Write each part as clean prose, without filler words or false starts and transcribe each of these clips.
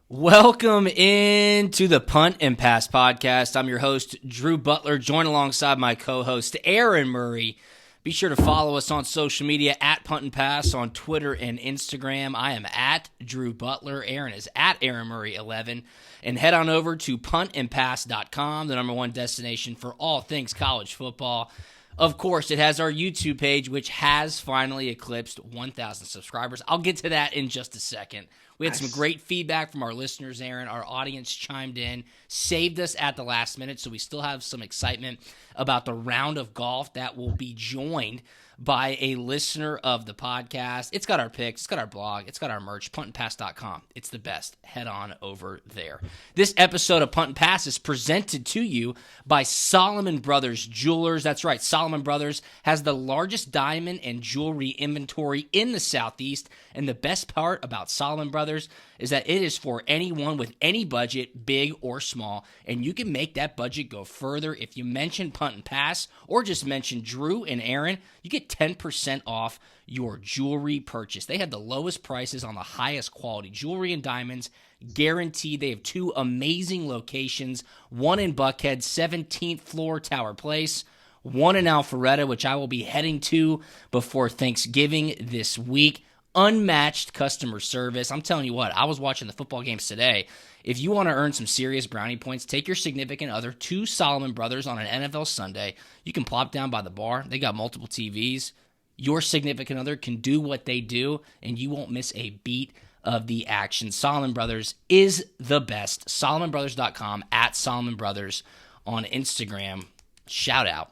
Welcome into the Punt and Pass podcast. I'm your host, Drew Butler, joined alongside my co-host, Aaron Murray. Be sure to follow us on social media at Punt and Pass on Twitter and Instagram. I am at Drew Butler. Aaron is at Aaron Murray 11. And head on over to puntandpass.com, the number one destination for all things college football. Of course, it has our YouTube page, which has finally eclipsed 1,000 subscribers. I'll get to that in just a second. We had some great feedback from our listeners, Aaron. Our audience chimed in, saved us at the last minute, so we still have some excitement about the round of golf that will be joined by a listener of the podcast. It's got our picks, it's got our blog, it's got our merch, puntandpass.com. It's the best. Head on over there. This episode of Punt and Pass is presented to you by Solomon Brothers Jewelers. That's right, Solomon Brothers has the largest diamond and jewelry inventory in the Southeast, and the best part about Solomon Brothers is that it is for anyone with any budget, big or small, and you can make that budget go further if you mention Punt and Pass or just mention Drew and Aaron. You get 10% off your jewelry purchase. They have the lowest prices on the highest quality jewelry and diamonds, guaranteed. They have two amazing locations, one in Buckhead, 17th floor Tower Place, one in Alpharetta, which I will be heading to before Thanksgiving this week. Unmatched customer service. I'm telling you what, I was watching the football games today. If you want to earn some serious brownie points, take your significant other to Solomon Brothers on an NFL Sunday. You can plop down by the bar. They got multiple TVs. Your significant other can do what they do, and you won't miss a beat of the action. Solomon Brothers is the best. SolomonBrothers.com, at Solomon Brothers on Instagram. Shout out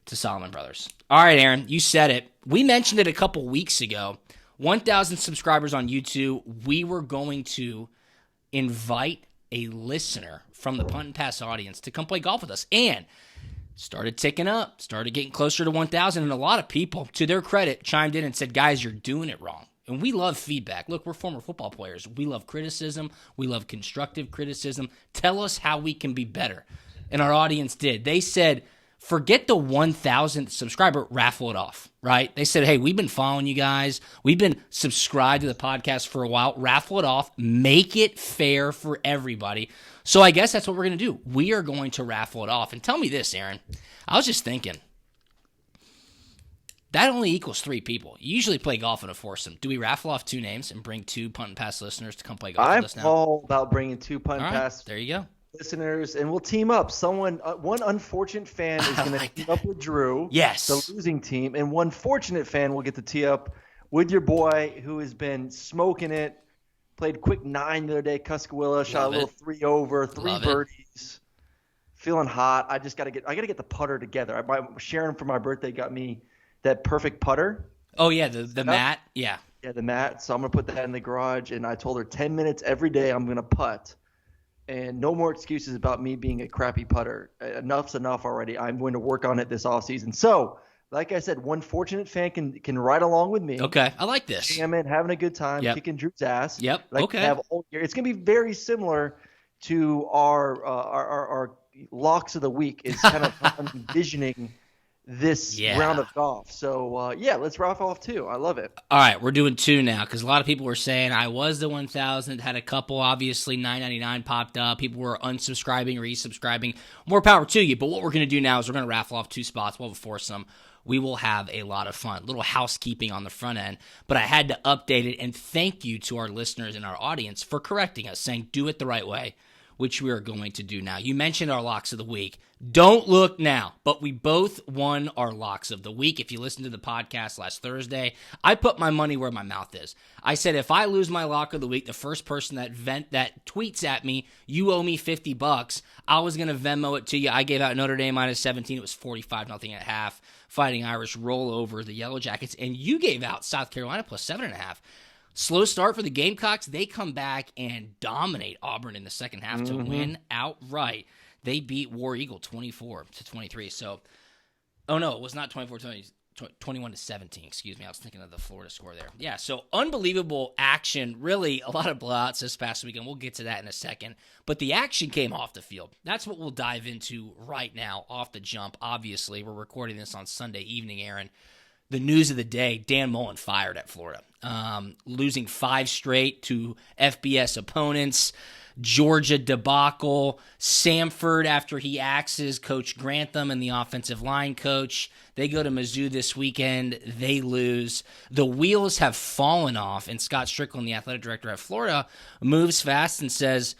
to Solomon Brothers. All right, Aaron, you said it. We mentioned it a couple weeks ago. 1,000 subscribers on YouTube. We were going to invite a listener from the Punt and Pass audience to come play golf with us. And started ticking up, started getting closer to 1,000. And a lot of people, to their credit, chimed in and said, guys, you're doing it wrong. And we love feedback. Look, we're former football players. We love criticism. We love constructive criticism. Tell us how we can be better. And our audience did. They said, forget the 1,000th subscriber, raffle it off, right? They said, hey, we've been following you guys. We've been subscribed to the podcast for a while. Raffle it off. Make it fair for everybody. So I guess that's what we're going to do. We are going to raffle it off. And tell me this, Aaron. I was just thinking, that only equals 3 people. You usually play golf in a foursome. Do we raffle off 2 names and bring 2 Punt and Pass listeners to come play golf with us now? I'm all about bringing 2 Punt and Pass. There you go. Listeners, and we'll team up. One unfortunate fan is going to team up with Drew, yes, the losing team, and one fortunate fan will get to tee up with your boy who has been smoking it. Played quick 9 the other day, Cuskawilla, shot a little 3 over, 3 birdies. Feeling hot. I got to get the putter together. Sharon for my birthday got me that perfect putter. Oh yeah, the mat, yeah, the mat. So I'm gonna put that in the garage, and I told her 10 minutes every day I'm gonna putt. And no more excuses about me being a crappy putter. Enough's enough already. I'm going to work on it this offseason. So, like I said, one fortunate fan can ride along with me. Okay, I like this. Jamming, having a good time, kicking Drew's ass. Yep. Okay. It's going to be very similar to our locks of the week. Is kind of how I'm envisioning this round of golf. So, let's raffle off 2. I love it. All right, we're doing 2 now because a lot of people were saying I was the 1,000th, had a couple, obviously, $9.99 popped up. People were unsubscribing, resubscribing. More power to you, but what we're going to do now is we're going to raffle off 2 spots. We'll have a foursome. We will have a lot of fun. Little housekeeping on the front end, but I had to update it, and thank you to our listeners and our audience for correcting us, saying do it the right way, which we are going to do now. You mentioned our locks of the week. Don't look now, but we both won our locks of the week. If you listened to the podcast last Thursday, I put my money where my mouth is. I said if I lose my lock of the week, the first person that tweets at me, you owe me $50, I was going to Venmo it to you. I gave out Notre Dame minus 17. It was 45-0 at half. Fighting Irish roll over the Yellow Jackets, and you gave out South Carolina plus 7.5. Slow start for the Gamecocks. They come back and dominate Auburn in the second half to win outright. They beat War Eagle 24-23. So, oh no, it was not 24-20. 21-17, excuse me. I was thinking of the Florida score there. Yeah, so unbelievable action. Really, a lot of blowouts this past weekend. We'll get to that in a second. But the action came off the field. That's what we'll dive into right now, off the jump. Obviously, we're recording this on Sunday evening, Aaron. The news of the day, Dan Mullen fired at Florida. losing 5 straight to FBS opponents. Georgia debacle. Samford, after he axes Coach Grantham and the offensive line coach, they go to Mizzou this weekend. They lose. The wheels have fallen off, and Scott Strickland, the athletic director at Florida, moves fast and says,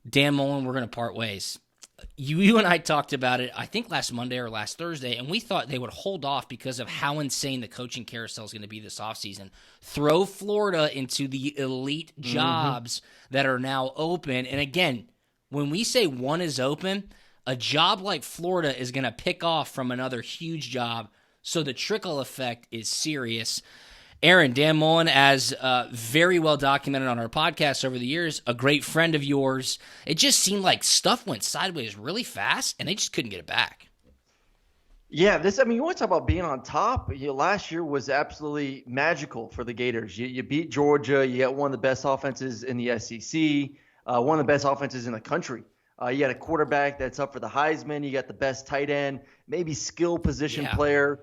Dan Mullen, we're going to part ways. You and I talked about it, I think last Monday or last Thursday, and we thought they would hold off because of how insane the coaching carousel is going to be this offseason. Throw Florida into the elite jobs that are now open. And again, when we say one is open, a job like Florida is going to pick off from another huge job. So the trickle effect is serious. Aaron, Dan Mullen, as very well documented on our podcast over the years, a great friend of yours. It just seemed like stuff went sideways really fast, and they just couldn't get it back. Yeah, you want to talk about being on top? Last year was absolutely magical for the Gators. You beat Georgia. You got one of the best offenses in the SEC, one of the best offenses in the country. You got a quarterback that's up for the Heisman. You got the best tight end, maybe skill position player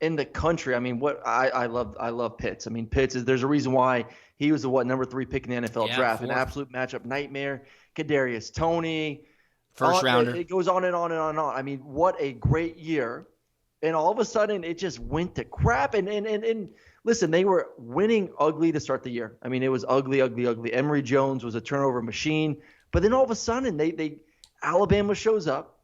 in the country. I mean, I love Pitts. I mean, Pitts there's a reason why he was the number 3 pick in the NFL draft. 4th. An absolute matchup nightmare. Kadarius Toney. First rounder. It goes on and on and on and on. I mean, what a great year. And all of a sudden, it just went to crap. And listen, they were winning ugly to start the year. I mean, it was ugly, ugly, ugly. Emory Jones was a turnover machine. But then all of a sudden, Alabama shows up.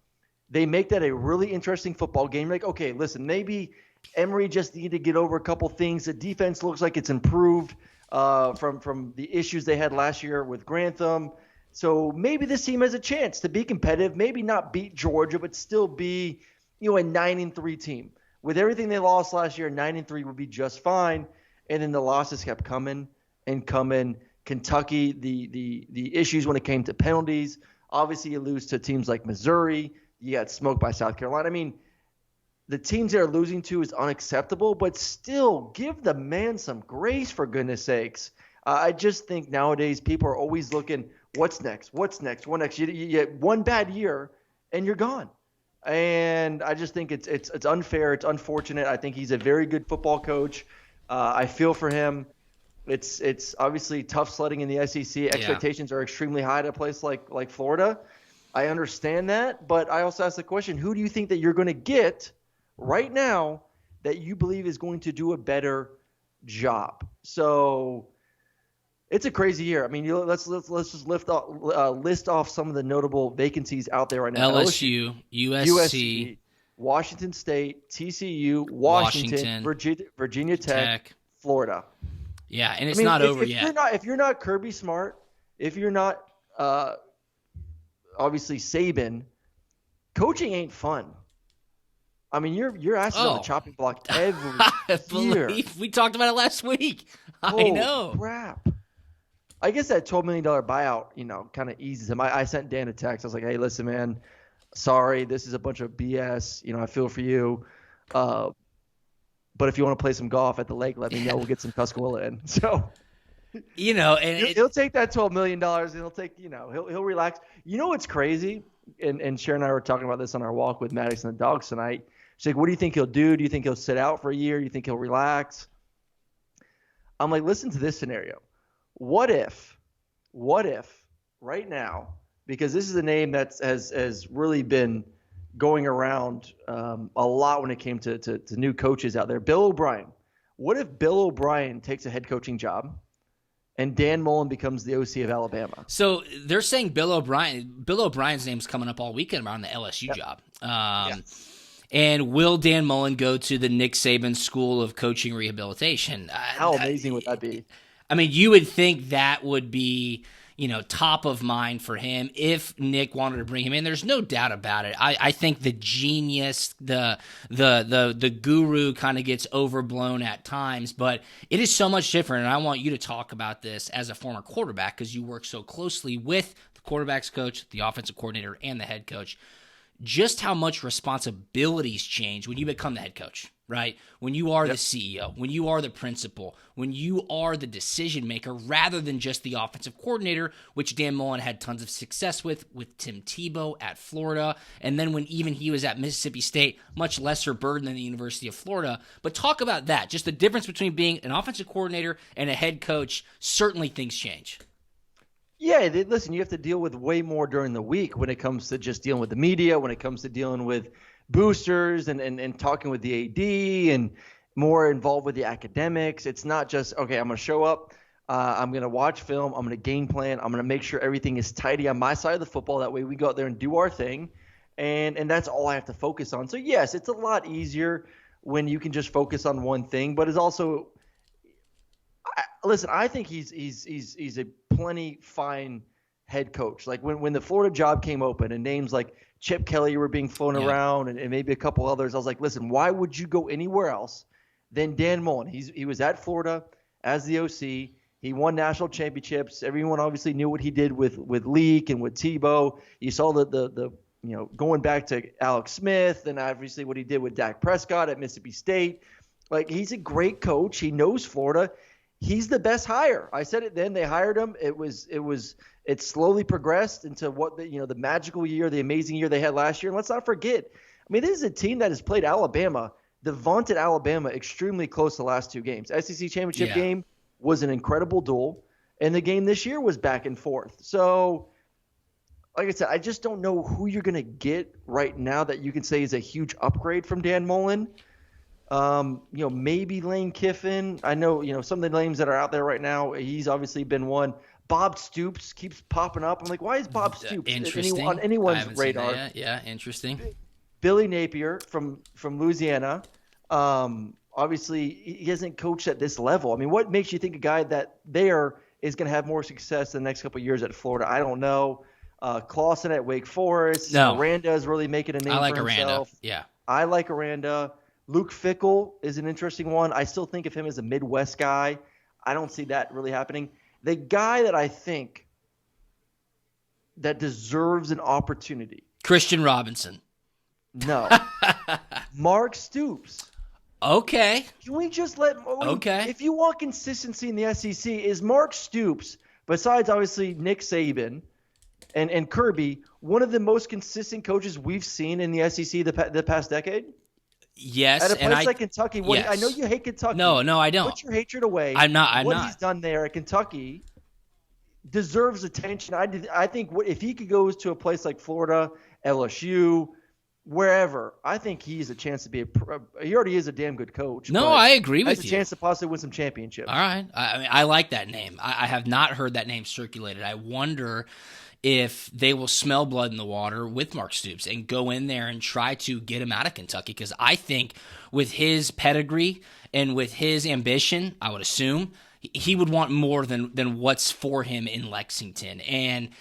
They make that a really interesting football game. Like, okay, listen, maybe Emory just needed to get over a couple things. The defense looks like it's improved from the issues they had last year with Grantham. So maybe this team has a chance to be competitive, maybe not beat Georgia, but still be, a 9-3 team. With everything they lost last year, 9-3 would be just fine. And then the losses kept coming and coming. Kentucky, the issues when it came to penalties. Obviously, you lose to teams like Missouri. You got smoked by South Carolina. I mean, the teams they're losing to is unacceptable, but still give the man some grace, for goodness sakes. I just think nowadays people are always looking, what's next? What's next? What next? You get one bad year and you're gone. And I just think it's unfair. It's unfortunate. I think he's a very good football coach. I feel for him. It's obviously tough sledding in the SEC. Expectations are extremely high at a place like Florida. I understand that, but I also ask the question, who do you think that you're going to get right now that you believe is going to do a better job? So it's a crazy year. I mean, let's just list off some of the notable vacancies out there right now. LSU, USC, Washington State, TCU, Washington. Virginia Tech, Florida. Yeah, and it's not over yet. If you're not Kirby Smart, if you're not obviously Saban, coaching ain't fun. I mean, you're asking on the chopping block every year. We talked about it last week. I know. Crap. I guess that $12 million buyout, kind of eases him. I sent Dan a text. I was like, hey, listen, man, sorry, this is a bunch of BS. I feel for you. But if you want to play some golf at the lake, let me know. We'll get some Tuscaloosa in. So, and he'll take that $12 million and he'll take, he'll relax. You know what's crazy? And Sharon and I were talking about this on our walk with Maddox and the dogs tonight. She's like, what do you think he'll do? Do you think he'll sit out for a year? Do you think he'll relax? I'm like, listen to this scenario. What if right now, because this is a name that has really been going around a lot when it came to new coaches out there. Bill O'Brien. What if Bill O'Brien takes a head coaching job and Dan Mullen becomes the OC of Alabama? So they're saying Bill O'Brien's name's coming up all weekend around the LSU job. And will Dan Mullen go to the Nick Saban School of Coaching Rehabilitation? How amazing would that be? I mean, you would think that would be, top of mind for him if Nick wanted to bring him in. There's no doubt about it. I think the genius, the guru kind of gets overblown at times, but it is so much different. And I want you to talk about this as a former quarterback because you work so closely with the quarterback's coach, the offensive coordinator, and the head coach. Just how much responsibilities change when you become the head coach. right? When you are the CEO, when you are the principal, when you are the decision maker rather than just the offensive coordinator, which Dan Mullen had tons of success with Tim Tebow at Florida. And then when even he was at Mississippi State, much lesser burden than the University of Florida. But talk about that, just the difference between being an offensive coordinator and a head coach. Certainly things change. Yeah, listen, you have to deal with way more during the week when it comes to just dealing with the media, when it comes to dealing with boosters and talking with the AD and more involved with the academics. It's not just, okay, I'm going to show up, I'm going to watch film, I'm going to game plan, I'm going to make sure everything is tidy on my side of the football. That way we go out there and do our thing, and that's all I have to focus on. So, yes, it's a lot easier when you can just focus on one thing, but it's also listen, I think he's a plenty fine head coach. Like when the Florida job came open and names like Chip Kelly were being flown around and maybe a couple others, I was like, listen, why would you go anywhere else than Dan Mullen? He was at Florida as the OC. He won national championships. Everyone obviously knew what he did with Leak and with Tebow. You saw the going back to Alex Smith and obviously what he did with Dak Prescott at Mississippi State. Like, he's a great coach. He knows Florida. He's the best hire. I said it then. They hired him. It slowly progressed into what the magical year, the amazing year they had last year. And let's not forget, I mean, this is a team that has played Alabama, the vaunted Alabama, extremely close the last two games. SEC championship game was an incredible duel, and the game this year was back and forth. So, like I said, I just don't know who you're going to get right now that you can say is a huge upgrade from Dan Mullen. Maybe Lane Kiffin. I know, some of the names that are out there right now, he's obviously been one. Bob Stoops keeps popping up. I'm like, why is Bob Stoops on anyone's radar? Yeah, interesting. Billy Napier from Louisiana. Obviously, he hasn't coached at this level. I mean, what makes you think a guy that there is going to have more success in the next couple of years at Florida? I don't know. Clausen at Wake Forest. No. Aranda is really making a name for himself. Aranda. Yeah. I like Aranda. Luke Fickell is an interesting one. I still think of him as a Midwest guy. I don't see that really happening. The guy that I think that deserves an opportunity. Christian Robinson. No. Mark Stoops. Okay. Can we just Okay. If you want consistency in the SEC, is Mark Stoops, besides obviously Nick Saban and Kirby, one of the most consistent coaches we've seen in the SEC the past decade? Yes, at a place like Kentucky. Yes. I know you hate Kentucky. No, I don't. Put your hatred away. I'm not. What he's done there at Kentucky deserves attention. I think if he could go to a place like Florida, LSU, wherever, I think he has a chance to be he already is a damn good coach. No, I agree with you. Has a chance to possibly win some championships. All right. I like that name. I have not heard that name circulated. I wonder if they will smell blood in the water with Mark Stoops and go in there and try to get him out of Kentucky, because I think with his pedigree and with his ambition, I would assume he would want more than what's for him in Lexington. And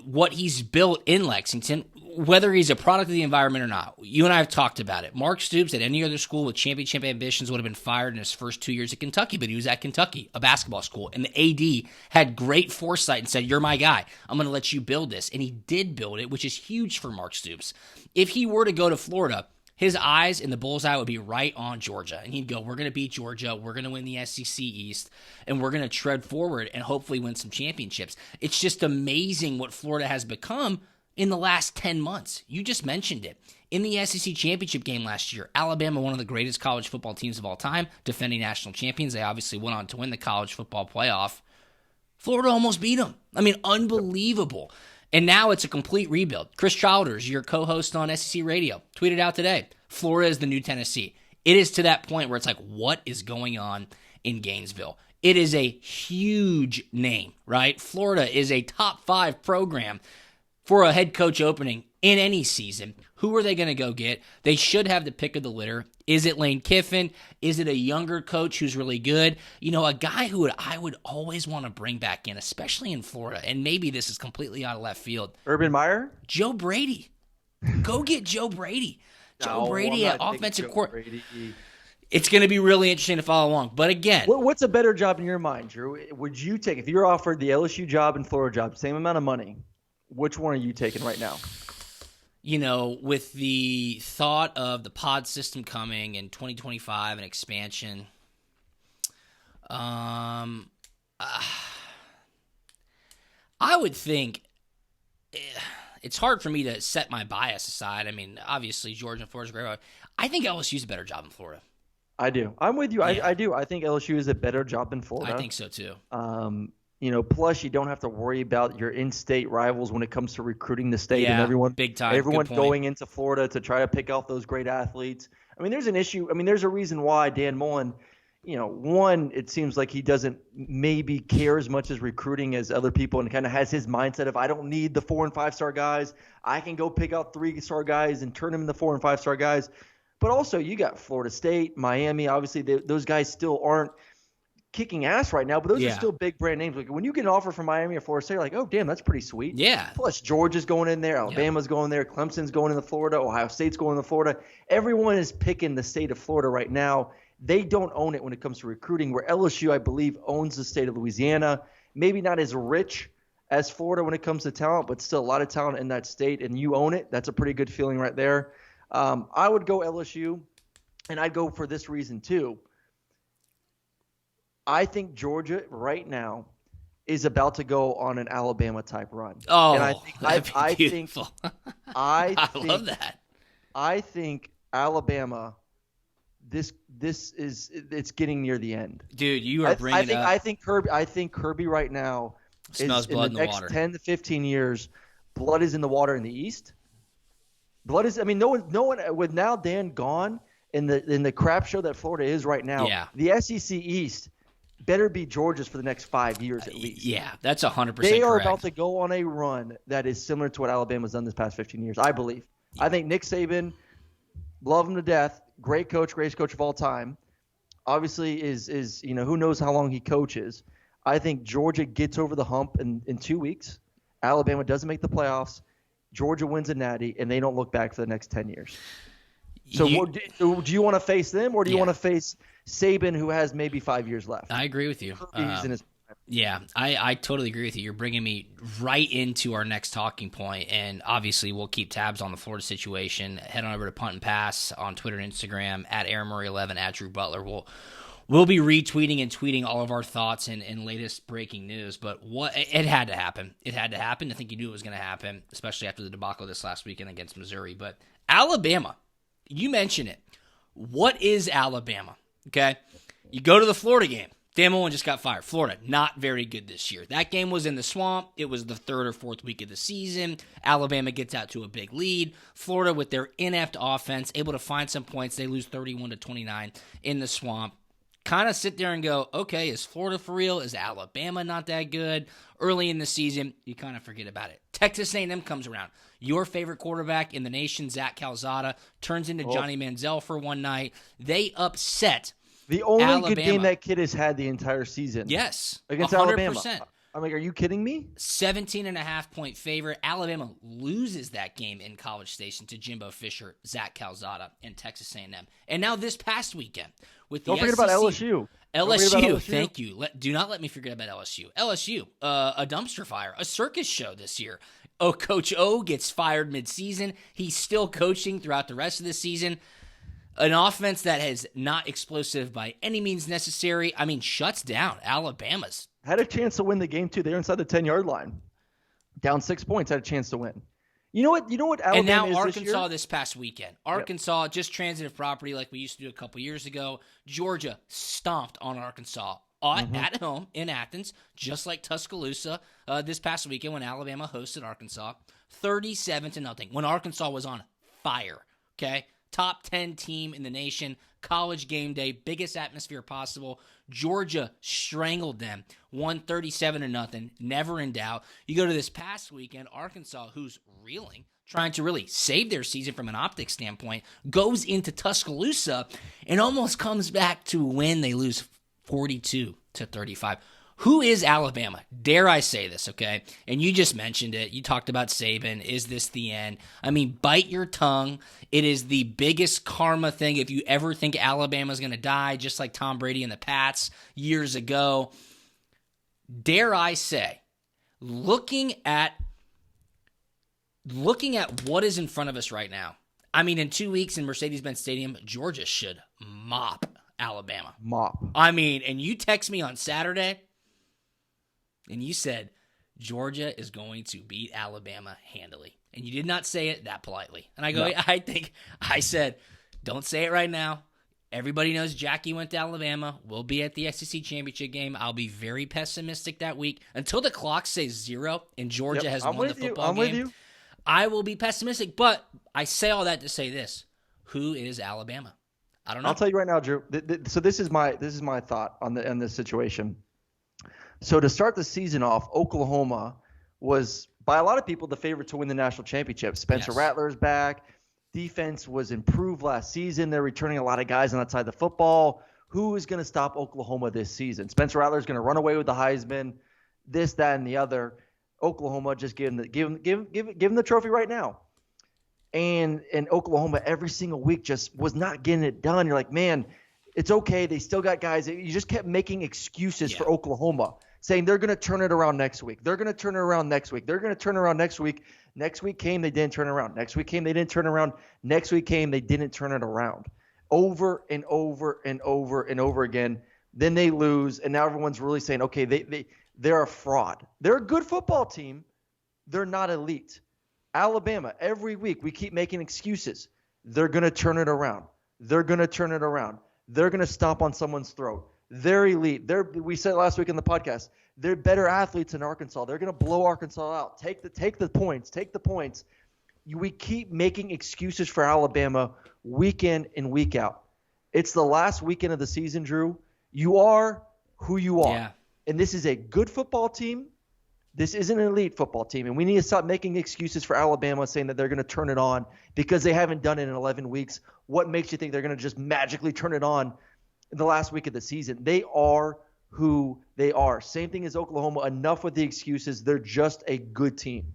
what he's built in Lexington, whether he's a product of the environment or not, you and I have talked about it. Mark Stoops at any other school with championship ambitions would have been fired in his first 2 years at Kentucky, but he was at Kentucky, a basketball school, and the AD had great foresight and said, "You're my guy. I'm going to let you build this." And he did build it, which is huge for Mark Stoops. If he were to go to Florida, his eyes in the bullseye would be right on Georgia. And he'd go, "We're going to beat Georgia. We're going to win the SEC East. And we're going to tread forward and hopefully win some championships." It's just amazing what Florida has become in the last 10 months. You just mentioned it. In the SEC championship game last year, Alabama, one of the greatest college football teams of all time, defending national champions. They obviously went on to win the college football playoff. Florida almost beat them. I mean, unbelievable. And now it's a complete rebuild. Chris Childers, your co-host on SEC Radio, tweeted out today, Florida is the new Tennessee. It is to that point where it's like, what is going on in Gainesville? It is a huge name, right? Florida is a top 5 program for a head coach opening in any season. Who are they going to go get? They should have the pick of the litter. Is it Lane Kiffin? Is it a younger coach who's really good? A guy who I would always want to bring back in, especially in Florida, and maybe this is completely out of left field. Urban Meyer? Joe Brady. Go get Joe Brady. Joe Brady at offensive court. It's going to be really interesting to follow along. But again, what's a better job in your mind, Drew? Would you take, if you're offered the LSU job and Florida job, same amount of money, which one are you taking right now? with the thought of the pod system coming in 2025 and expansion, I would think it's hard for me to set my bias aside. I mean, obviously, Georgia and Florida's great. I think LSU's a better job in Florida. I do. I'm with you. Yeah. I do. I think LSU is a better job than Florida. I think so, too. Plus you don't have to worry about your in-state rivals when it comes to recruiting the state and everyone big time. Everyone going into Florida to try to pick out those great athletes. I mean, there's an issue. I mean, there's a reason why Dan Mullen, one, it seems like he doesn't maybe care as much as recruiting as other people and kind of has his mindset of I don't need the 4- and 5-star guys. I can go pick out 3-star guys and turn them into 4- and 5-star guys. But also you got Florida State, Miami. Obviously, those guys still aren't kicking ass right now, but those are still big brand names. Like when you get an offer from Miami or Florida State, you're like, oh, damn, that's pretty sweet. Yeah. Plus Georgia's going in there, Alabama's going there, Clemson's going into Florida, Ohio State's going into Florida. Everyone is picking the state of Florida right now. They don't own it when it comes to recruiting, where LSU, I believe, owns the state of Louisiana. Maybe not as rich as Florida when it comes to talent, but still a lot of talent in that state, and you own it. That's a pretty good feeling right there. I would go LSU, and I'd go for this reason too. I think Georgia right now is about to go on an Alabama-type run. Oh, and that'd be beautiful. I love that. I think Alabama, it's getting near the end. Dude, you are bringing up. I think Kirby right now smells blood in the water. In the next 10 to 15 years, blood is in the water in the East. Blood is. I mean, no one with now Dan gone in the crap show that Florida is right now. Yeah. The SEC East better be Georgia's for the next 5 years at least. Yeah, that's 100% They are correct. about to go on a run that is similar to what Alabama's done this past 15 years, I believe. I think Nick Saban, love him to death, greatest coach of all time. Obviously is who knows how long he coaches. I think Georgia gets over the hump in 2 weeks. Alabama doesn't make the playoffs. Georgia wins a natty, and they don't look back for the next 10 years. So do you want to face them, or do you want to face Saban, who has maybe 5 years left? I agree with you. Yeah, I totally agree with you. You're bringing me right into our next talking point, and obviously we'll keep tabs on the Florida situation. Head on over to Punt and Pass on Twitter and Instagram, at AaronMurray11, at Drew Butler. We'll be retweeting and tweeting all of our thoughts and latest breaking news, but it had to happen. It had to happen. I think you knew it was going to happen, especially after the debacle this last weekend against Missouri. But Alabama, you mentioned it. What is Alabama? Okay, you go to the Florida game. Dan Mullen just got fired. Florida, not very good this year. That game was in the swamp. It was the 3rd or 4th week of the season. Alabama gets out to a big lead. Florida, with their inept offense, able to find some points. They lose 31-29 in the swamp. Kind of sit there and go, okay, is Florida for real? Is Alabama not that good? Early in the season, you kind of forget about it. Texas A&M comes around. Your favorite quarterback in the nation, Zach Calzada, turns into Johnny Manziel for one night. They upset the only Alabama. Good game that kid has had the entire season. Yes, against 100%. Alabama. I'm like, are you kidding me? 17.5-point favorite. Alabama loses that game in College Station to Jimbo Fisher, Zach Calzada, and Texas A&M. And now this past weekend with the Don't forget about LSU. LSU, thank you. Do not let me forget about LSU. LSU, a dumpster fire, a circus show this year. Oh, Coach O gets fired midseason. He's still coaching throughout the rest of the season. An offense that is not explosive by any means necessary. I mean, shuts down Alabama's. Had a chance to win the game, too. They were inside the 10-yard line. Down 6 points, had a chance to win. You know what Alabama and now is Arkansas this past weekend. Arkansas, just transitive property like we used to do a couple years ago. Georgia stomped on Arkansas at home in Athens, just like Tuscaloosa this past weekend when Alabama hosted Arkansas. 37-0 when Arkansas was on fire, okay? Top 10 team in the nation, college game day, biggest atmosphere possible. Georgia strangled them, won 37-0, never in doubt. You go to this past weekend, Arkansas, who's reeling, trying to really save their season from an optics standpoint, goes into Tuscaloosa and almost comes back to win. They lose 42-35. Who is Alabama? Dare I say this, okay? And you just mentioned it. You talked about Saban. Is this the end? I mean, bite your tongue. It is the biggest karma thing if you ever think Alabama's going to die, just like Tom Brady and the Pats years ago. Dare I say, looking at looking at what is in front of us right now, I mean, in 2 weeks in Mercedes-Benz Stadium, Georgia should mop Alabama. I mean, and you text me on Saturday, and you said Georgia is going to beat Alabama handily. And you did not say it that politely. And I go, no. I said, don't say it right now. Everybody knows Jackie went to Alabama. We'll be at the SEC championship game. I'll be very pessimistic that week. Until the clock says 0 and Georgia has won the football game, with you. I will be pessimistic. But I say all that to say this. Who is Alabama? I don't know. I'll tell you right now, Drew. So this is my thought on this situation. So to start the season off, Oklahoma was, by a lot of people, the favorite to win the national championship. Spencer Rattler's back. Defense was improved last season. They're returning a lot of guys on that side of the football. Who is going to stop Oklahoma this season? Spencer Rattler's going to run away with the Heisman, this, that, and the other. Oklahoma just give him the trophy right now. And Oklahoma every single week just was not getting it done. You're like, man, it's okay. They still got guys. You just kept making excuses for Oklahoma, saying they're going to turn it around next week. They're going to turn it around next week. They're going to turn it around next week. Next week came, they didn't turn it around. Next week came, they didn't turn it around. Next week came, they didn't turn it around. Over and over and over and over again. Then they lose, and now everyone's really saying, okay, they're a fraud. They're a good football team. They're not elite. Alabama, every week we keep making excuses. They're going to turn it around. They're going to turn it around. They're going to stomp on someone's throat. They're elite. We said last week in the podcast, they're better athletes in Arkansas. They're going to blow Arkansas out. Take the points. Take the points. We keep making excuses for Alabama week in and week out. It's the last weekend of the season, Drew. You are who you are. Yeah. And this is a good football team. This isn't an elite football team, and we need to stop making excuses for Alabama saying that they're going to turn it on because they haven't done it in 11 weeks. What makes you think they're going to just magically turn it on in the last week of the season? They are who they are. Same thing as Oklahoma. Enough with the excuses. They're just a good team.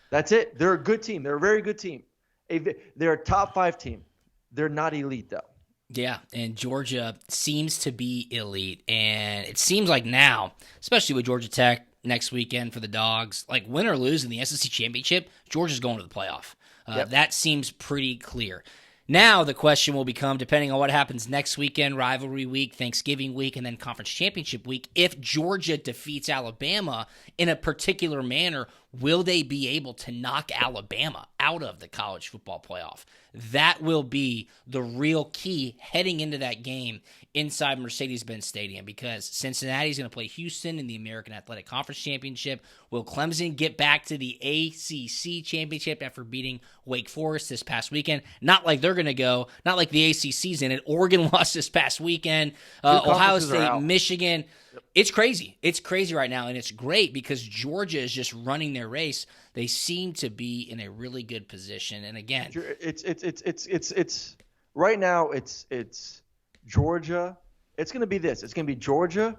That's it. They're a good team. They're a very good team. They're a top 5 team. They're not elite, though. Yeah, and Georgia seems to be elite, and it seems like now, especially with Georgia Tech, next weekend for the Dogs, like win or lose in the SEC championship, Georgia's going to the playoff. That seems pretty clear. Now the question will become, depending on what happens next weekend, rivalry week, Thanksgiving week, and then conference championship week, if Georgia defeats Alabama in a particular manner, will they be able to knock Alabama out of the college football playoff? That will be the real key heading into that game inside Mercedes-Benz Stadium, because Cincinnati's going to play Houston in the American Athletic Conference Championship. Will Clemson get back to the ACC Championship after beating Wake Forest this past weekend? Not like they're going to go, not like the ACC's in it. Oregon lost this past weekend. Ohio State, Michigan. Yep. It's crazy. It's crazy right now, and it's great because Georgia is just running their race. They seem to be in a really good position. And again, it's right now. It's Georgia. It's going to be this. It's going to be Georgia,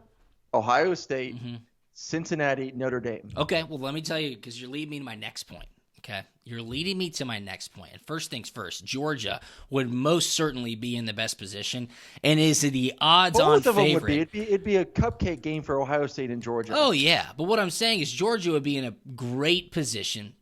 Ohio State, Cincinnati, Notre Dame. Okay, well, let me tell you, because you're leading me to my next point. Okay, you're leading me to my next point. And first things first, Georgia would most certainly be in the best position and is the odds-on favorite. Both of them would be. It'd be a cupcake game for Ohio State and Georgia. Oh, yeah. But what I'm saying is Georgia would be in a great position,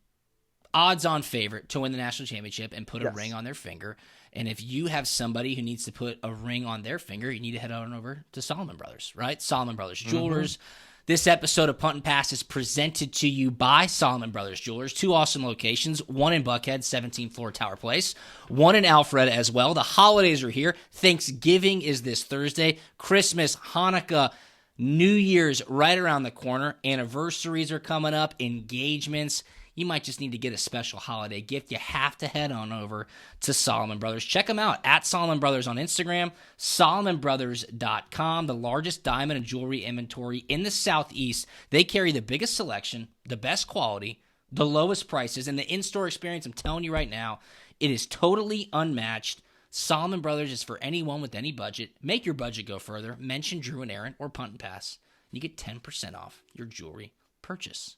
odds-on favorite to win the national championship and put a ring on their finger. And if you have somebody who needs to put a ring on their finger, you need to head on over to Solomon Brothers, right? Solomon Brothers Jewelers. This episode of Punt and Pass is presented to you by Solomon Brothers Jewelers. 2 awesome locations, one in Buckhead, 17th floor Tower Place, one in Alpharetta as well. The holidays are here. Thanksgiving is this Thursday. Christmas, Hanukkah, New Year's right around the corner. Anniversaries are coming up, engagements. You might just need to get a special holiday gift. You have to head on over to Solomon Brothers. Check them out at Solomon Brothers on Instagram, SolomonBrothers.com, the largest diamond and jewelry inventory in the Southeast. They carry the biggest selection, the best quality, the lowest prices, and the in-store experience. I'm telling you right now, it is totally unmatched. Solomon Brothers is for anyone with any budget. Make your budget go further. Mention Drew and Aaron or Punt and Pass. You get 10% off your jewelry purchase.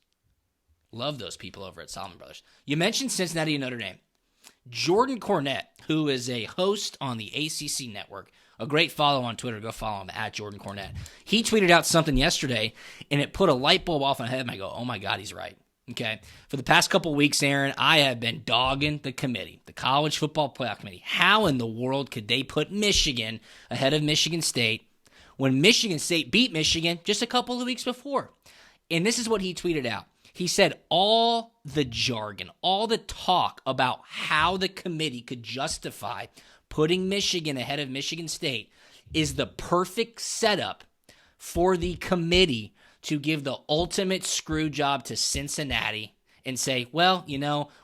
Love those people over at Solomon Brothers. You mentioned Cincinnati and Notre Dame. Jordan Cornette, who is a host on the ACC Network, a great follow on Twitter. Go follow him at Jordan Cornette. He tweeted out something yesterday, and it put a light bulb off my head, and I go, oh, my God, he's right. Okay. For the past couple weeks, Aaron, I have been dogging the committee, the College Football Playoff Committee. How in the world could they put Michigan ahead of Michigan State when Michigan State beat Michigan just a couple of weeks before? And this is what he tweeted out. He said all the jargon, all the talk about how the committee could justify putting Michigan ahead of Michigan State is the perfect setup for the committee to give the ultimate screw job to Cincinnati and say, well,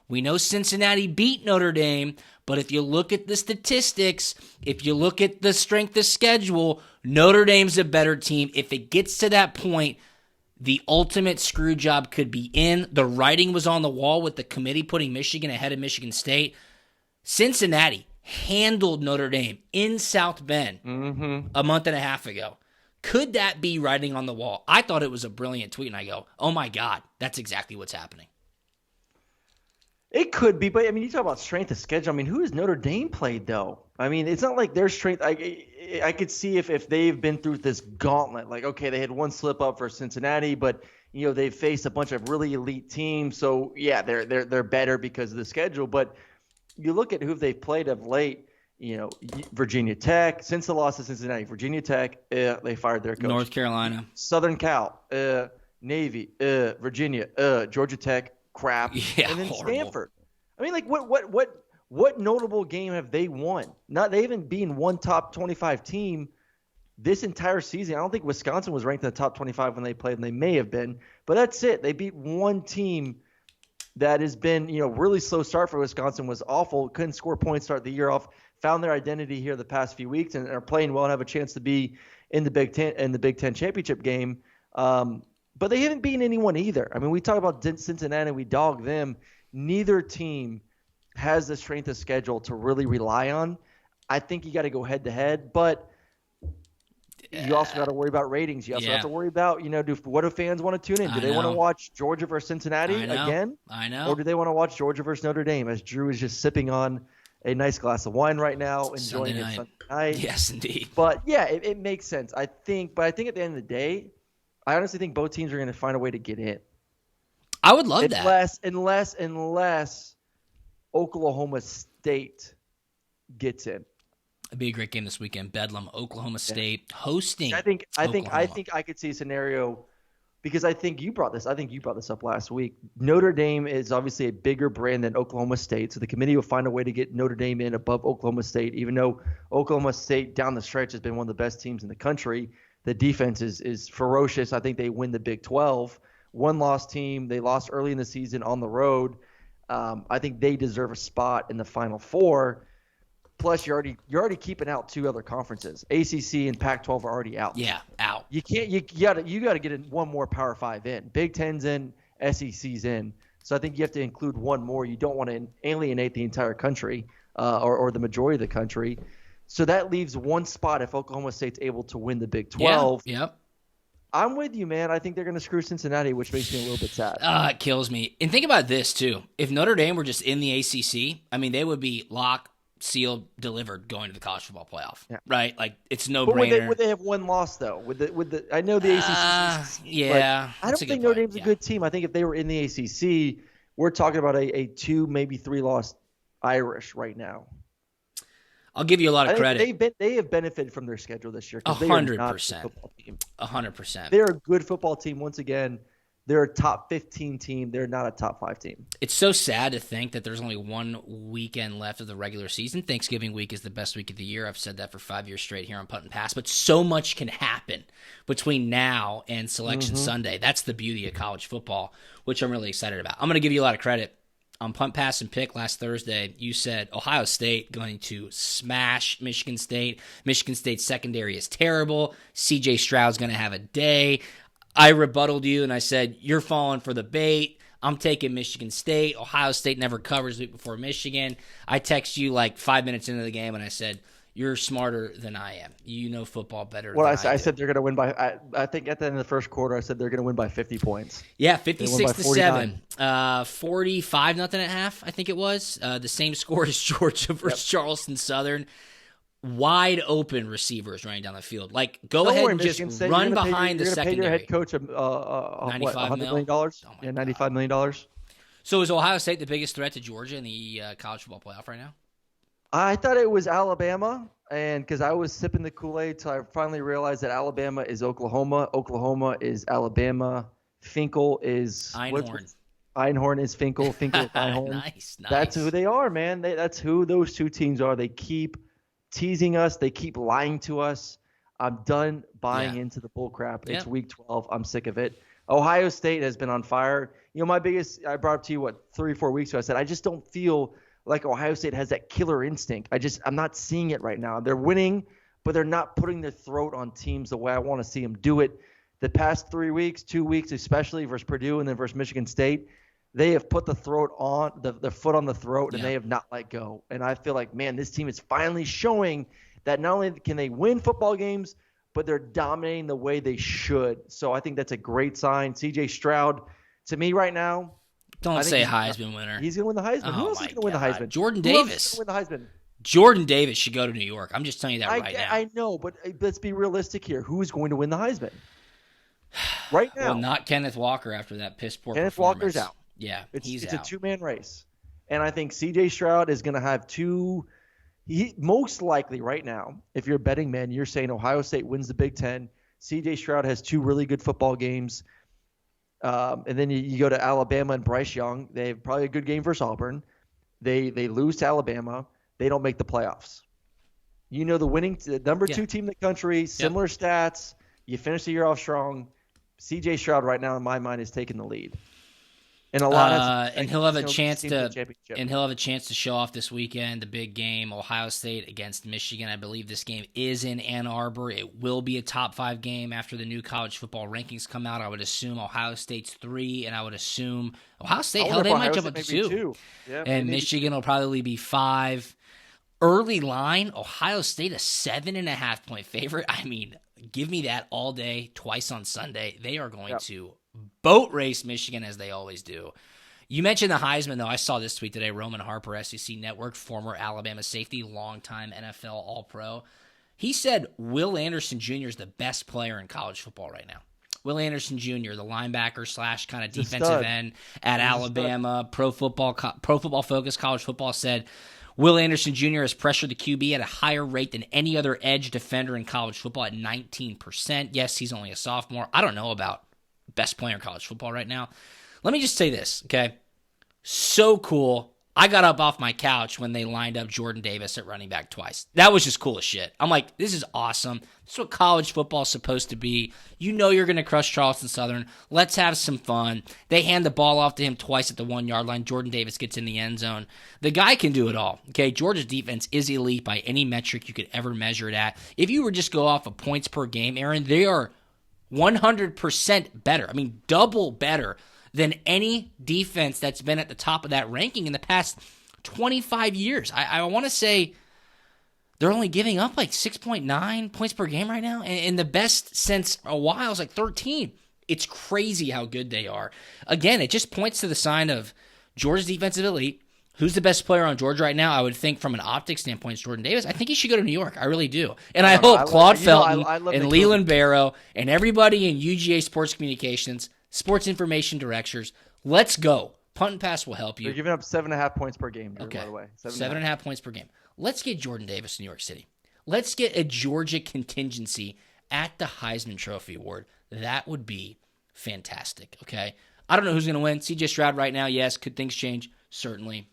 we know Cincinnati beat Notre Dame, but if you look at the statistics, if you look at the strength of schedule, Notre Dame's a better team. If it gets to that point, the ultimate screw job could be in. The writing was on the wall with the committee putting Michigan ahead of Michigan State. Cincinnati handled Notre Dame in South Bend a month and a half ago. Could that be writing on the wall? I thought it was a brilliant tweet, and I go, oh my God, that's exactly what's happening. It could be, but you talk about strength of schedule. Who has Notre Dame played, though? It's not like their strength. I could see if they've been through this gauntlet. Like, okay, they had one slip up for Cincinnati, but they've faced a bunch of really elite teams. So yeah, they're better because of the schedule. But you look at who they've played of late. Virginia Tech, since the loss to Cincinnati, Virginia Tech, they fired their coach. North Carolina. Southern Cal, Navy, Virginia, Georgia Tech, crap. Yeah, and then horrible. Stanford. What notable game have they won? They haven't been one top 25 team this entire season. I don't think Wisconsin was ranked in the top 25 when they played, and they may have been. But that's it. They beat one team that has been, really slow start for Wisconsin, was awful. Couldn't score points, start the year off. Found their identity here the past few weeks and are playing well and have a chance to be in the Big Ten championship game. But they haven't beaten anyone either. We talk about Cincinnati, we dog them. Neither team has the strength of schedule to really rely on. I think you got to go head to head, but you also got to worry about ratings. You also have to worry about, what do fans want to tune in? Do they want to watch Georgia versus Cincinnati again? I know. Or do they want to watch Georgia versus Notre Dame, as Drew is just sipping on a nice glass of wine right now, enjoying it Sunday night. Yes, indeed. But yeah, it makes sense. I think at the end of the day, I honestly think both teams are going to find a way to get in. I would love that. Unless Oklahoma State gets in. It'd be a great game this weekend. Bedlam, Oklahoma State hosting. I think I could see a scenario, because I think you brought this up last week. Notre Dame is obviously a bigger brand than Oklahoma State, so the committee will find a way to get Notre Dame in above Oklahoma State, even though Oklahoma State down the stretch has been one of the best teams in the country. The defense is ferocious. I think they win the Big 12. One-loss team. They lost early in the season on the road. I think they deserve a spot in the Final Four. Plus, you're already keeping out two other conferences. ACC and Pac-12 are already out. Yeah, out. You got to get in one more Power 5 in. Big Ten's in, SEC's in. So I think you have to include one more. You don't want to alienate the entire country or the majority of the country. So that leaves one spot if Oklahoma State's able to win the Big 12. Yeah, yep. I'm with you, man. I think they're going to screw Cincinnati, which makes me a little bit sad. It kills me. And think about this, too. If Notre Dame were just in the ACC, they would be locked, sealed, delivered going to the college football playoff, right? Like, it's no-brainer. Would they have one loss, though? I know the ACC. Yeah. I don't think Notre Dame's a good team. I think if they were in the ACC, we're talking about a 2, maybe 3-loss Irish right now. I'll give you a lot of credit. They have benefited from their schedule this year. 100%. 100%. They're a good football team. Once again, they're a top 15 team. They're not a top 5 team. It's so sad to think that there's only one weekend left of the regular season. Thanksgiving week is the best week of the year. I've said that for 5 years straight here on Punt and Pass. But so much can happen between now and Selection Sunday. That's the beauty of college football, which I'm really excited about. I'm going to give you a lot of credit. On Punt, Pass, and Pick last Thursday, you said Ohio State going to smash Michigan State. Michigan State's secondary is terrible. C.J. Stroud's going to have a day. I rebutted you, and I said, you're falling for the bait. I'm taking Michigan State. Ohio State never covers the week before Michigan. I text you like 5 minutes into the game, and I said, you're smarter than I am. You know football better than I do. I said they're going to win by I think at the end of the first quarter, I said they're going to win by 50 points. Yeah, 56-7. 45-0 at half, I think it was. The same score as Georgia versus Charleston Southern. wide open receivers running down the field. Like, go Don't ahead worry, and just Michigan State, run behind the you're gonna pay your secondary. head coach $100 million? Oh Yeah, $95 million. So is Ohio State the biggest threat to Georgia in the college football playoff right now? I thought it was Alabama, and because I was sipping the Kool-Aid till I finally realized that Alabama is Oklahoma, Oklahoma is Alabama, Finkel is Einhorn. Einhorn is Finkel, Finkel is Einhorn. Nice. That's who they are, man. That's who those two teams are. They keep teasing us. They keep lying to us. I'm done buying into the bull crap. It's week 12. I'm sick of it. Ohio State has been on fire. I brought up to you, 3 or 4 weeks ago. I said, I just don't feel like Ohio State has that killer instinct. I'm not seeing it right now. They're winning, but they're not putting their throat on teams the way I want to see them do it. The past 3 weeks, 2 weeks especially, versus Purdue and then versus Michigan State, they have put the throat on the foot on the throat, and they have not let go. And I feel like, man, this team is finally showing that not only can they win football games, but they're dominating the way they should. So I think that's a great sign. C.J. Stroud, to me right now, don't say Heisman winner. He's going to win the Heisman. Who else is going to win the Heisman? Jordan Davis. Who else is going to win the Heisman? Jordan Davis should go to New York. I'm just telling you that right now. I know, but let's be realistic here. Who is going to win the Heisman? Right now. Well, not Kenneth Walker after that piss poor Kenneth performance. Walker's out. Yeah, it's out. a two-man race. And I think C.J. Stroud is going to have most likely right now, if you're a betting man, you're saying Ohio State wins the Big Ten. C.J. Stroud has 2 really good football games. And then you go to Alabama and Bryce Young. They have probably a good game versus Auburn. They lose to Alabama. They don't make the playoffs. The number 2 team in the country, similar stats. You finish the year off strong. C.J. Stroud right now, in my mind, is taking the lead. And he'll have a chance to show off this weekend the big game, Ohio State against Michigan. I believe this game is in Ann Arbor. It will be a top 5 game after the new college football rankings come out. I would assume Ohio State's 3, and I would assume Ohio State. Hell, they might jump up to 2. Yeah, and Michigan will probably be 5. Early line, Ohio State a 7.5 point favorite. I mean, give me that all day, twice on Sunday. They are going to boat race Michigan as they always do. You mentioned the Heisman, though. I saw this tweet today. Roman Harper, SEC Network, former Alabama safety, longtime NFL All-Pro. He said Will Anderson Jr. is the best player in college football right now. Will Anderson Jr., the linebacker / kind of defensive end at Alabama, Pro Football Focus College Football said Will Anderson Jr. has pressured the QB at a higher rate than any other edge defender in college football at 19%. Yes, he's only a sophomore. I don't know about best player in college football right now. Let me just say this, okay? So cool. I got up off my couch when they lined up Jordan Davis at running back twice. That was just cool as shit. I'm like, this is awesome. This is what college football is supposed to be. You know you're going to crush Charleston Southern. Let's have some fun. They hand the ball off to him twice at the 1-yard line. Jordan Davis gets in the end zone. The guy can do it all. Okay, Georgia's defense is elite by any metric you could ever measure it at. If you were just go off of points per game, Aaron, they are 100% better. I mean, double better than any defense that's been at the top of that ranking in the past 25 years. I want to say they're only giving up like 6.9 points per game right now, and the best since a while is like 13. It's crazy how good they are. Again, it just points to the sign of Georgia's defensive elite. Who's the best player on Georgia right now? I would think from an optics standpoint, it's Jordan Davis. I think he should go to New York. I really do. And I hope Claude Felton and Leland Barrow and everybody in UGA Sports Communications, Sports Information Directors, let's go. Punt and Pass will help you. They're giving up 7.5 points per game, okay. By the way. 7.5 points per game. Let's get Jordan Davis in New York City. Let's get a Georgia contingency at the Heisman Trophy Award. That would be fantastic, okay? I don't know who's going to win. C.J. Stroud right now, yes. Could things change? Certainly.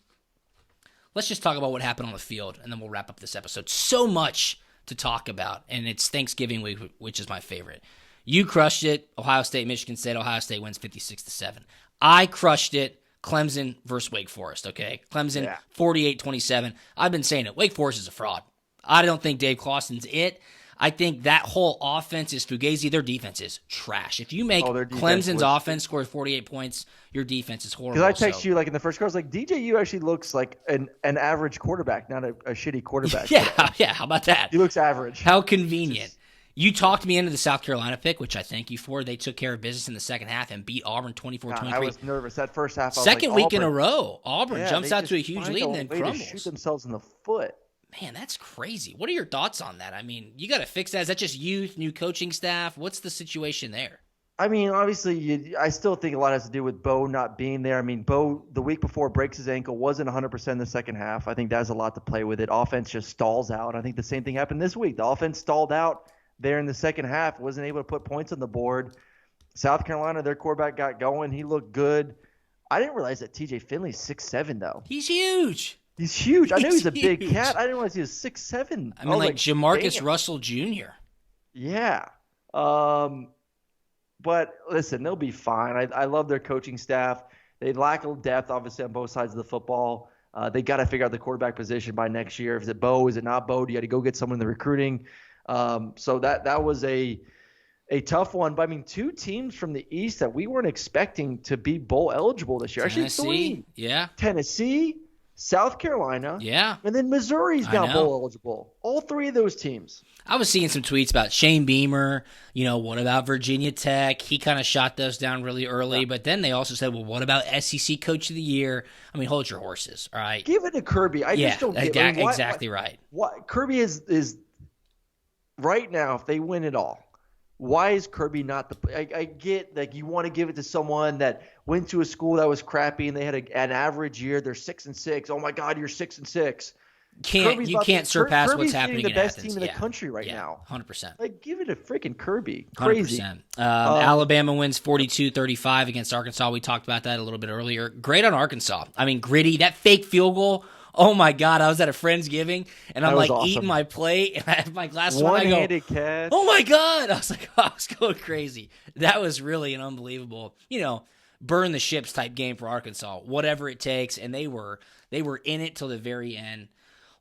Let's just talk about what happened on the field, and then we'll wrap up this episode. So much to talk about, and it's Thanksgiving week, which is my favorite. You crushed it. Ohio State, Michigan State. Ohio State wins 56-7. I crushed it. Clemson versus Wake Forest, okay? Clemson, 48-27. I've been saying it. Wake Forest is a fraud. I don't think Dave Clawson's it. I think that whole offense is fugazi. Their defense is trash. If you make Clemson's offense score 48 points, your defense is horrible. Because I text you like in the first quarter, I was like, DJU actually looks like an average quarterback, not a shitty quarterback. Yeah, how about that? He looks average. How convenient. You talked me into the South Carolina pick, which I thank you for. They took care of business in the second half and beat Auburn 24-23. I was nervous. That first half, I was Second like, week in a row, Auburn jumps out to a huge lead and then crumbles. To shoot themselves in the foot. Man, that's crazy. What are your thoughts on that? I mean, you got to fix that. Is that just youth, new coaching staff? What's the situation there? I mean, obviously, I still think a lot has to do with Bo not being there. I mean, Bo, the week before, breaks his ankle, wasn't 100% in the second half. I think that has a lot to play with it. Offense just stalls out. I think the same thing happened this week. The offense stalled out there in the second half, wasn't able to put points on the board. South Carolina, their quarterback got going. He looked good. I didn't realize that TJ Finley's 6'7", though. He's huge. He's huge. I knew he's a big cat. I didn't realize he was 6'7". I mean, like Jamarcus Russell Jr. Yeah. But listen, they'll be fine. I love their coaching staff. They lack a depth, obviously, on both sides of the football. They got to figure out the quarterback position by next year. Is it Bo? Is it not Bo? Do you got to go get someone in the recruiting? So that was a tough one. But I mean, two teams from the East that we weren't expecting to be bowl eligible this year. Tennessee, actually, three. Yeah. Tennessee, South Carolina, yeah, and then Missouri's now bowl eligible. All three of those teams. I was seeing some tweets about Shane Beamer. What about Virginia Tech? He kind of shot those down really early, but then they also said, well, what about SEC Coach of the Year? I mean, hold your horses, all right? Give it to Kirby. I just don't get it. Exactly right. Kirby is right now, if they win it all, why is Kirby not the – I get like you want to give it to someone that went to a school that was crappy and they had an average year. They're 6-6. Oh, my God, you're 6-6. You can't surpass Kirby's what's happening the in best Athens. team in the country right now. 100%. Like, give it to freaking Kirby. Crazy. 100%. Alabama wins 42-35 against Arkansas. We talked about that a little bit earlier. Great on Arkansas. I mean, gritty. That fake field goal. Oh, my God. I was at a Friendsgiving, and I'm, like, awesome. Eating my plate, and I have my glass of wine. One-handed catch. Oh, my God. I was like, I was going crazy. That was really an unbelievable, burn the ships type game for Arkansas. Whatever it takes, and they were in it till the very end.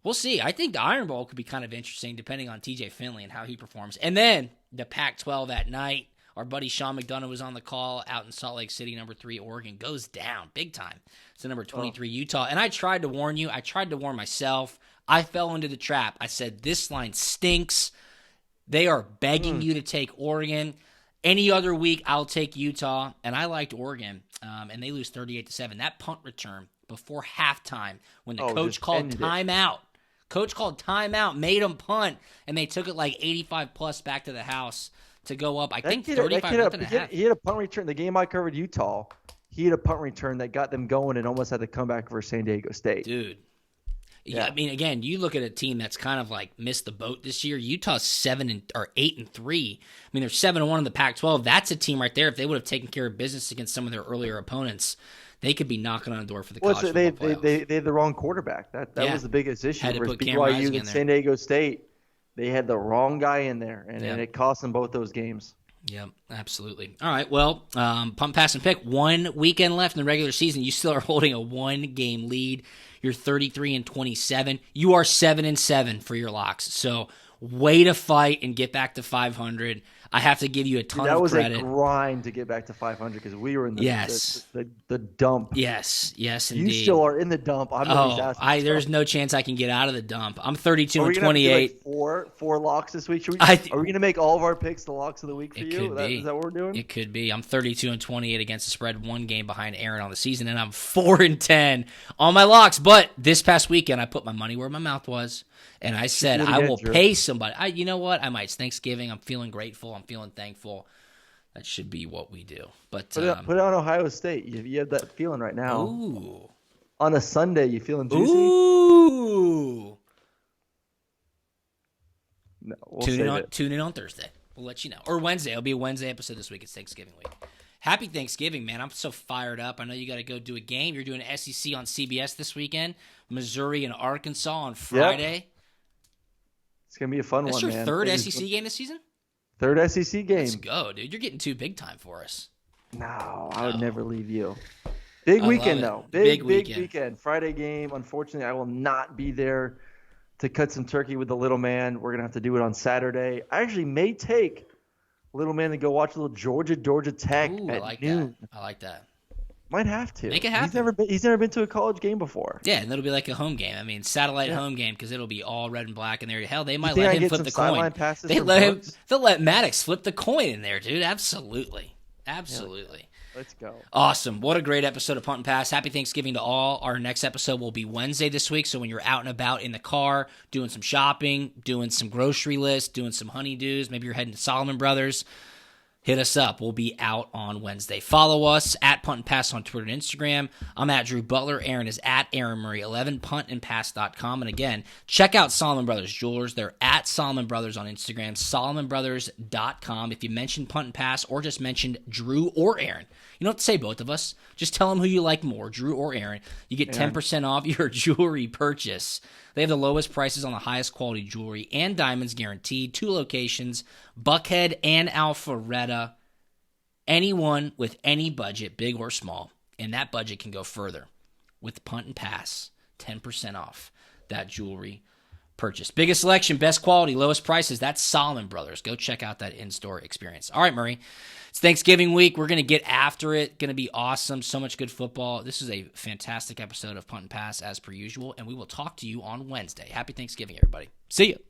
We'll see. I think the Iron Bowl could be kind of interesting depending on TJ Finley and how he performs. And then the Pac-12 at night. Our buddy Sean McDonough was on the call out in Salt Lake City. Number 3, Oregon goes down big time. So number 23, Utah. And I tried to warn you. I tried to warn myself. I fell into the trap. I said, this line stinks. They are begging you to take Oregon. Any other week, I'll take Utah. And I liked Oregon. And they lose 38-7. That punt return before halftime when the coach called timeout. Coach called timeout, made them punt, and they took it like 85-plus back to the house to go up. I think 35-1.5. He had a punt return. The game I covered Utah, he had a punt return that got them going and almost had to come back versus San Diego State. Dude. Yeah. I mean, again, you look at a team that's kind of like missed the boat this year. Utah's 8-3. I mean, they're 7-1 in the Pac-12. That's a team right there. If they would have taken care of business against some of their earlier opponents, they could be knocking on the door for the college football playoffs. They had the wrong quarterback. That was the biggest issue. Had to put BYU and San Diego State, they had the wrong guy in there, and it cost them both those games. Yep, absolutely. All right, well, Pump, Pass, and Pick. 1 weekend left in the regular season. You still are holding a 1-game lead. You're 33-27. You are 7-7 for your locks. So way to fight and get back to 500. I have to give you a ton of credit. That was a grind to get back to 500 because we were in the dump. Yes, indeed. You still are in the dump. There's no chance I can get out of the dump. I'm 32-28. Four locks this week. Are we going to make all of our picks the locks of the week for you? Is that what we're doing? It could be. I'm 32-28 against the spread, 1 game behind Aaron on the season, and I'm 4-10 on my locks. But this past weekend, I put my money where my mouth was. And I said, I will pay somebody. You know what? I might. It's Thanksgiving. I'm feeling grateful. I'm feeling thankful. That should be what we do. But put it on Ohio State. You have that feeling right now. Ooh. On a Sunday, you feeling juicy? Ooh. No, tune in on Thursday. We'll let you know. Or Wednesday. It'll be a Wednesday episode this week. It's Thanksgiving week. Happy Thanksgiving, man. I'm so fired up. I know you got to go do a game. You're doing SEC on CBS this weekend. Missouri and Arkansas on Friday. Yep. It's going to be a fun one, man. That's your third SEC game this season? Third SEC game. Let's go, dude. You're getting too big time for us. No, I would never leave you. Big weekend, though. Big weekend. Friday game. Unfortunately, I will not be there to cut some turkey with the little man. We're going to have to do it on Saturday. I actually may take little man to go watch a little Georgia Tech at noon. I like that. Might have to. Make it happen. He's never been to a college game before. Yeah, and it'll be like a home game. I mean, satellite home game because it'll be all red and black in there. Hell, they might let him flip the coin. They'll let Maddox flip the coin in there, dude. Absolutely. Absolutely. Let's go. Awesome. What a great episode of Punt and Pass. Happy Thanksgiving to all. Our next episode will be Wednesday this week. So when you're out and about in the car, doing some shopping, doing some grocery lists, doing some honeydews, maybe you're heading to Solomon Brothers, hit us up. We'll be out on Wednesday. Follow us at Punt and Pass on Twitter and Instagram. I'm at Drew Butler. Aaron is at Aaron Murray 11, puntandpass.com. And again, check out Solomon Brothers Jewelers. They're at Solomon Brothers on Instagram, solomonbrothers.com. If you mentioned Punt and Pass or just mentioned Drew or Aaron, you don't have to say both of us. Just tell them who you like more, Drew or Aaron. You get 10% off your jewelry purchase. They have the lowest prices on the highest quality jewelry and diamonds guaranteed. 2 locations, Buckhead and Alpharetta. Anyone with any budget, big or small, and that budget can go further with Punt and Pass. 10% off that jewelry purchase. Biggest selection, best quality, lowest prices. That's Solomon Brothers. Go check out that in-store experience. All right, Murray. It's Thanksgiving week. We're going to get after it. Going to be awesome. So much good football. This is a fantastic episode of Punt and Pass as per usual, and we will talk to you on Wednesday. Happy Thanksgiving, everybody. See you.